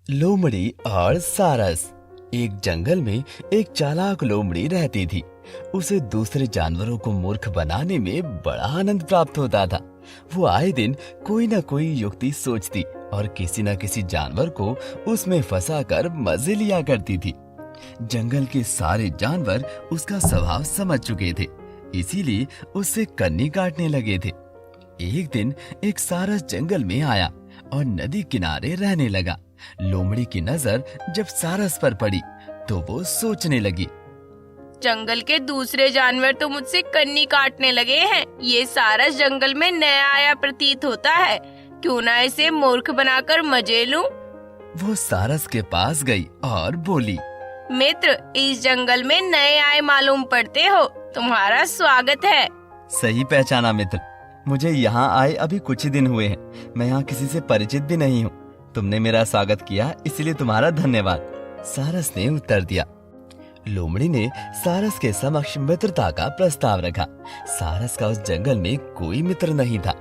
लोमड़ी और सारस। एक जंगल में एक चालाक लोमड़ी रहती थी। उसे दूसरे जानवरों को मूर्ख बनाने में बड़ा आनंद प्राप्त होता था। वो आए दिन कोई न कोई युक्ति सोचती और किसी न किसी जानवर को उसमें फंसाकर मजे लिया करती थी। जंगल के सारे जानवर उसका स्वभाव समझ चुके थे, इसीलिए उससे कन्नी काटने लगे थे। एक दिन एक सारस जंगल में आया और नदी किनारे रहने लगा। लोमड़ी की नजर जब सारस पर पड़ी तो वो सोचने लगी, जंगल के दूसरे जानवर तो मुझसे कन्नी काटने लगे हैं। ये सारस जंगल में नया आया प्रतीत होता है, क्यों ना इसे मूर्ख बनाकर मजे लूं। वो सारस के पास गई और बोली, मित्र, इस जंगल में नए आए मालूम पड़ते हो, तुम्हारा स्वागत है। सही पहचाना मित्र, मुझे यहाँ आए अभी कुछ ही दिन हुए हैं। मैं यहाँ किसी से परिचित भी नहीं हूँ। तुमने मेरा स्वागत किया, इसलिए तुम्हारा धन्यवाद। सारस ने उत्तर दिया। लोमड़ी ने सारस के समक्ष मित्रता का प्रस्ताव रखा। सारस का उस जंगल में कोई मित्र नहीं था।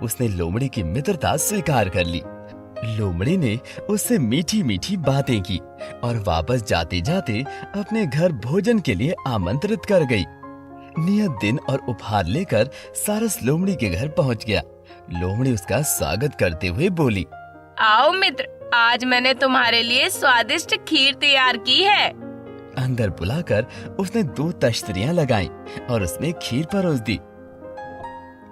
उसने लोमड़ी की मित्रता स्वीकार कर ली। लोमड़ी ने उससे मीठी मीठी बातें की और वापस जाते जाते अपने घर भोजन के लिए आमंत्रित कर गई। नियत दिन और उपहार लेकर सारस लोमड़ी के घर पहुंच गया। लोमड़ी उसका स्वागत करते हुए बोली, आओ मित्र, आज मैंने तुम्हारे लिए स्वादिष्ट खीर तैयार की है। अंदर बुलाकर उसने 2 तश्तरियां लगाईं और उसमें खीर परोस दी।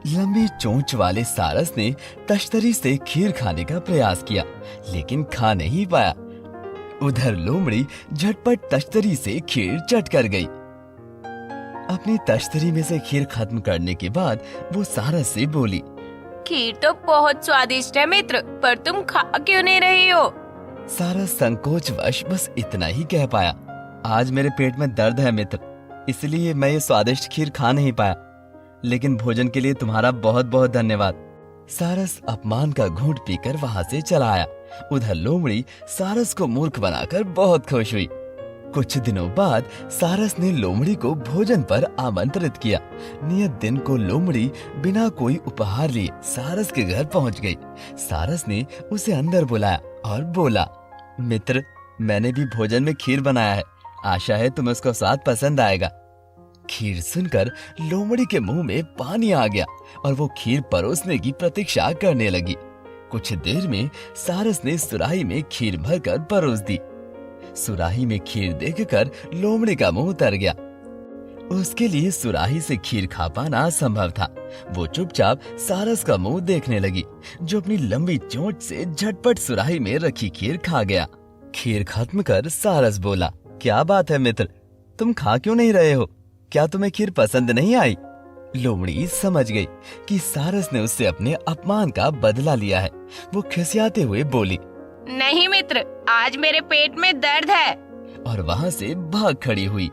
लंबी चोंच वाले सारस ने तश्तरी से खीर खाने का प्रयास किया, लेकिन खा नहीं पाया। उधर लोमड़ी झटपट तश्तरी से खीर चट कर गई। अपनी तश्तरी में से खीर खत्म करने के बाद वो सारस से बोली, खीर तो बहुत स्वादिष्ट है मित्र, पर तुम खा क्यों नहीं रही हो? सारस संकोचवश बस इतना ही कह पाया, आज मेरे पेट में दर्द है मित्र, इसलिए मैं ये स्वादिष्ट खीर खा नहीं पाया, लेकिन भोजन के लिए तुम्हारा बहुत बहुत धन्यवाद। सारस अपमान का घूंट पीकर वहां से चला आया। उधर लोमड़ी सारस को मूर्ख बनाकर बहुत खुश हुई। कुछ दिनों बाद सारस ने लोमड़ी को भोजन पर आमंत्रित किया। नियत दिन को लोमड़ी बिना कोई उपहार लिए सारस के घर पहुंच गई। सारस ने उसे अंदर बुलाया और बोला, मित्र, मैंने भी भोजन में खीर बनाया है, आशा है तुम्हें उसका स्वाद पसंद आएगा। खीर सुनकर लोमड़ी के मुंह में पानी आ गया और वो खीर परोसने की प्रतीक्षा करने लगी। कुछ देर में सारस ने सुराही में खीर भरकर परोस दी। सुराही में खीर देखकर लोमड़ी का मुंह उतर गया। उसके लिए सुराही से खीर खा पाना असंभव था। वो चुपचाप सारस का मुंह देखने लगी, जो अपनी लंबी चोंच से झटपट सुराही में रखी खीर खा गया। खीर खत्म कर सारस बोला, क्या बात है मित्र, तुम खा क्यों नहीं रहे हो? क्या तुम्हें खीर पसंद नहीं आई? लोमड़ी समझ गई कि सारस ने उससे अपने अपमान का बदला लिया है। वो खिसियाते हुए बोली, नहीं मित्र, आज मेरे पेट में दर्द है, और वहां से भाग खड़ी हुई।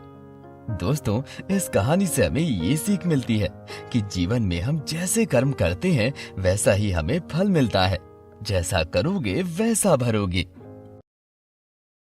दोस्तों, इस कहानी से हमें ये सीख मिलती है कि जीवन में हम जैसे कर्म करते हैं वैसा ही हमें फल मिलता है। जैसा करोगे वैसा भरोगे।